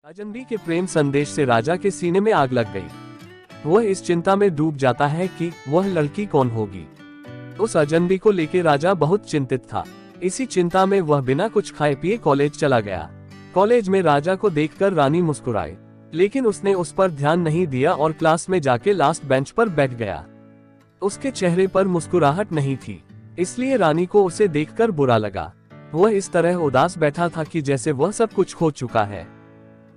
अजनबी के प्रेम संदेश से राजा के सीने में आग लग गई। वह इस चिंता में डूब जाता है कि वह लड़की कौन होगी। उस अजनबी को लेकर राजा बहुत चिंतित था। इसी चिंता में वह बिना कुछ खाए पिए कॉलेज चला गया। कॉलेज में राजा को देखकर रानी मुस्कुराई, लेकिन उसने उस पर ध्यान नहीं दिया और क्लास में जाके लास्ट बेंच पर बैठ गया। उसके चेहरे पर मुस्कुराहट नहीं थी, इसलिए रानी को उसे देखकर बुरा लगा। वह इस तरह उदास बैठा था कि जैसे वह सब कुछ खो चुका है।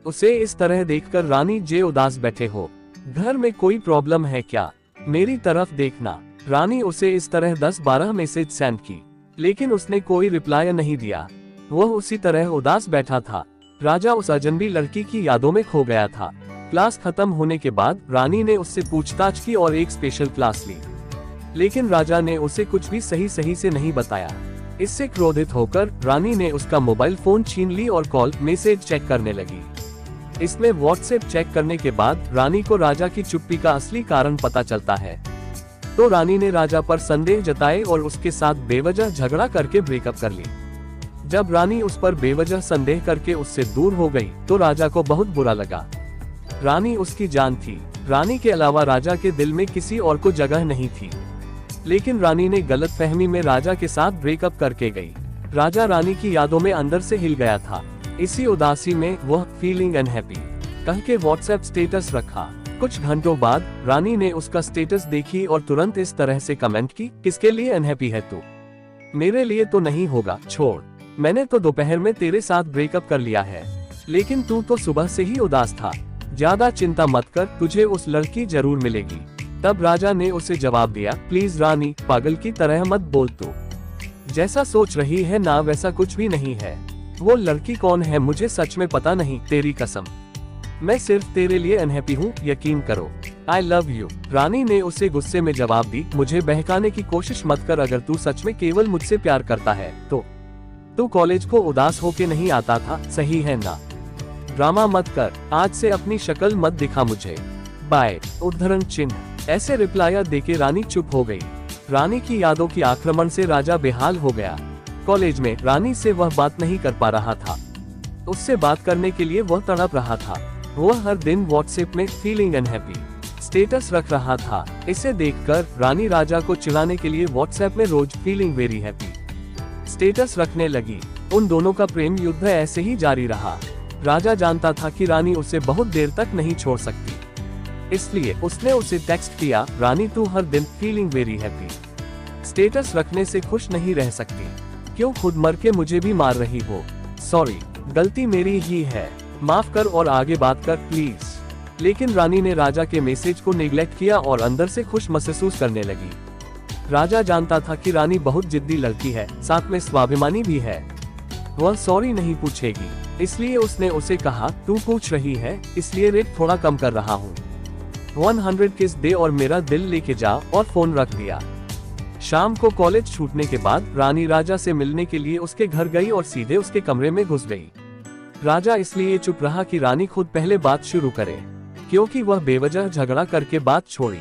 उसे इस तरह देखकर रानी जे उदास बैठे हो, घर में कोई प्रॉब्लम है क्या, मेरी तरफ देखना। रानी उसे इस तरह 10-12 मैसेज सेंड की, लेकिन उसने कोई रिप्लाई नहीं दिया। वह उसी तरह उदास बैठा था। राजा उस अजनबी लड़की की यादों में खो गया था। क्लास खत्म होने के बाद रानी ने उससे पूछताछ की और एक स्पेशल क्लास ली, लेकिन राजा ने उसे कुछ भी सही से नहीं बताया। इससे क्रोधित होकर रानी ने उसका मोबाइल फोन छीन ली और कॉल मैसेज चेक करने लगी। इसमें व्हाट्सएप चेक करने के बाद रानी को राजा की चुप्पी का असली कारण पता चलता है। तो रानी ने राजा पर संदेह जताए और उसके साथ बेवजह झगड़ा करके ब्रेकअप कर ली। जब रानी उस पर बेवजह संदेह करके उससे दूर हो गई तो राजा को बहुत बुरा लगा। रानी उसकी जान थी। रानी के अलावा राजा के दिल में किसी और को जगह नहीं थी, लेकिन रानी ने गलतफहमी में राजा के साथ ब्रेकअप करके गई। राजा रानी की यादों में अंदर से हिल गया था। इसी उदासी में वह फीलिंग अनहैप्पी कह के व्हाट्सएप स्टेटस रखा। कुछ घंटों बाद रानी ने उसका स्टेटस देखी और तुरंत इस तरह से कमेंट की, किसके लिए अनहैप्पी है तू? मेरे लिए तो नहीं होगा, छोड़। मैंने तो दोपहर में तेरे साथ ब्रेकअप कर लिया है, लेकिन तू तो सुबह से ही उदास था। ज्यादा चिंता मत कर, तुझे उस लड़की जरूर मिलेगी। तब राजा ने उसे जवाब दिया, प्लीज रानी, पागल की तरह मत बोल, तू जैसा सोच रही है ना वैसा कुछ भी नहीं है। वो लड़की कौन है मुझे सच में पता नहीं, तेरी कसम। मैं सिर्फ तेरे लिए अनहैप्पी हूँ, यकीन करो। I love you. रानी ने उसे गुस्से में जवाब दी, मुझे बहकाने की कोशिश मत कर। अगर तू सच में केवल मुझसे प्यार करता है तो तू कॉलेज को उदास होके नहीं आता था, सही है ना? ड्रामा मत कर, आज से अपनी शक्ल मत दिखा मुझे, बाय। उद्धरण चिन्ह। ऐसे रिप्लाई देके रानी चुप हो गई। रानी की यादों की आक्रमण से राजा बेहाल हो गया। कॉलेज में रानी से वह बात नहीं कर पा रहा था। उससे बात करने के लिए वह तड़प रहा था। वह हर दिन व्हाट्सएप में फीलिंग अनहैप्पी स्टेटस रख रहा था। इसे देखकर रानी राजा को चिढ़ाने के लिए व्हाट्सएप में रोज फीलिंग वेरी हैप्पी स्टेटस रखने लगी। उन दोनों का प्रेम युद्ध ऐसे ही जारी रहा। राजा जानता था कि रानी उसे बहुत देर तक नहीं छोड़ सकती, इसलिए उसने उसे टेक्स्ट किया, रानी तू हर दिन फीलिंग वेरी हैप्पी स्टेटस रखने से खुश नहीं रह सकती, क्यों खुद मर के मुझे भी मार रही हो? सॉरी, गलती मेरी ही है, माफ कर और आगे बात कर प्लीज। लेकिन रानी ने राजा के मैसेज को नेग्लेक्ट किया और अंदर से खुश महसूस करने लगी। राजा जानता था कि रानी बहुत जिद्दी लड़की है, साथ में स्वाभिमानी भी है। वह सॉरी नहीं पूछेगी, इसलिए उसने उसे कहा, तू पूछ रही है इसलिए रेट थोड़ा कम कर रहा हूँ। 100 किस दे और मेरा दिल लेके जा, और फोन रख दिया। शाम को कॉलेज छूटने के बाद रानी राजा से मिलने के लिए उसके घर गई और सीधे उसके कमरे में घुस गई। राजा इसलिए चुप रहा कि रानी खुद पहले बात शुरू करे, क्योंकि वह बेवजह झगड़ा करके बात छोड़ी।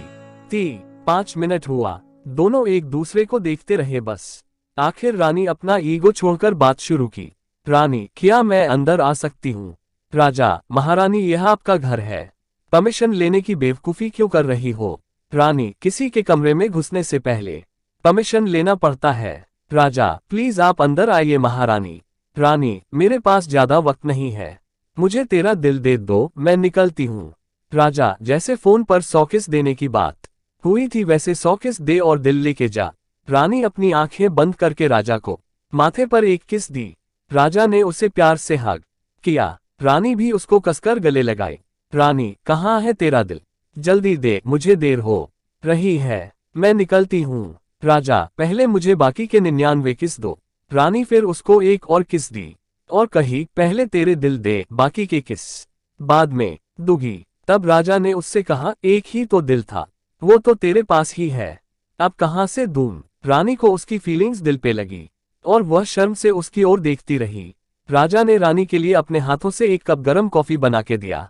5 मिनट हुआ, दोनों एक दूसरे को देखते रहे। बस आखिर रानी अपना ईगो छोड़कर बात शुरू की, रानी क्या मैं अंदर आ सकती हूँ? राजा, महारानी यह आपका घर है, परमिशन लेने की बेवकूफी क्यों कर रही हो? रानी, किसी के कमरे में घुसने से पहले परमिशन लेना पड़ता है। राजा, प्लीज आप अंदर आइए महारानी। रानी, मेरे पास ज्यादा वक्त नहीं है, मुझे तेरा दिल दे दो, मैं निकलती हूँ। राजा, जैसे फोन पर 100 किस देने की बात हुई थी वैसे 100 किस दे और दिल लेके जा। रानी अपनी आंखें बंद करके राजा को माथे पर एक किस दी। राजा ने उसे प्यार से हग किया। रानी भी उसको कसकर गले लगाई। रानी, कहाँ है तेरा दिल? जल्दी दे, मुझे देर हो रही है, मैं निकलती हूँ। राजा, पहले मुझे बाकी के 99 किस दो। रानी फिर उसको एक और किस दी और कही, पहले तेरे दिल दे, बाकी के किस बाद में दूंगी। तब राजा ने उससे कहा, एक ही तो दिल था, वो तो तेरे पास ही है, अब कहाँ से दूं? रानी को उसकी फीलिंग्स दिल पे लगी और वह शर्म से उसकी ओर देखती रही। राजा ने रानी के लिए अपने हाथों से एक कप गरम कॉफी बना के दिया।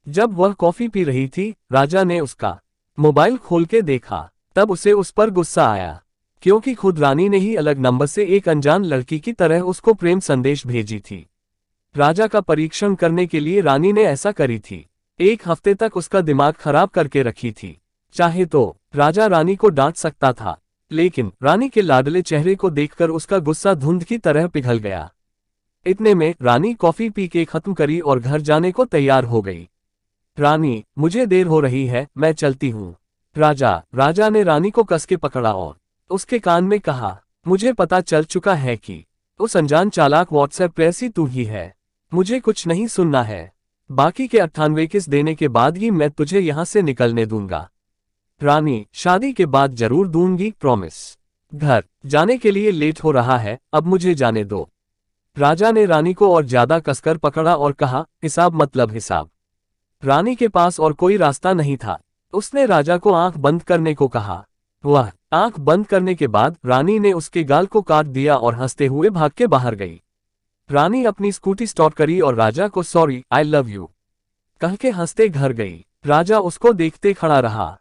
जब वह कॉफी पी रही थी, राजा ने उसका मोबाइल खोल के देखा। तब उसे उस पर गुस्सा आया, क्योंकि खुद रानी ने ही अलग नंबर से एक अनजान लड़की की तरह उसको प्रेम संदेश भेजी थी। राजा का परीक्षण करने के लिए रानी ने ऐसा करी थी। 1 हफ्ते तक उसका दिमाग खराब करके रखी थी। चाहे तो राजा रानी को डांट सकता था, लेकिन रानी के लाडले चेहरे को देखकर उसका गुस्सा धुंध की तरह पिघल गया। इतने में रानी कॉफी पी के खत्म करी और घर जाने को तैयार हो गई। रानी, मुझे देर हो रही है, मैं चलती हूँ। राजा ने रानी को कस के पकड़ा और उसके कान में कहा, मुझे पता चल चुका है कि उस अनजान चालाक व्हाट्सएप पे ऐसी तू ही है। मुझे कुछ नहीं सुनना है। बाकी के 98 किस देने के बाद ही मैं तुझे यहाँ से निकलने दूंगा। रानी, शादी के बाद जरूर दूंगी, प्रॉमिस। घर जाने के लिए लेट हो रहा है, अब मुझे जाने दो। राजा ने रानी को और ज्यादा कसकर पकड़ा और कहा, हिसाब मतलब हिसाब। रानी के पास और कोई रास्ता नहीं था। उसने राजा को आंख बंद करने को कहा। वह आंख बंद करने के बाद रानी ने उसके गाल को काट दिया और हंसते हुए भाग के बाहर गई। रानी अपनी स्कूटी स्टार्ट करी और राजा को सॉरी, आई लव यू कह के हंसते घर गई। राजा उसको देखते खड़ा रहा।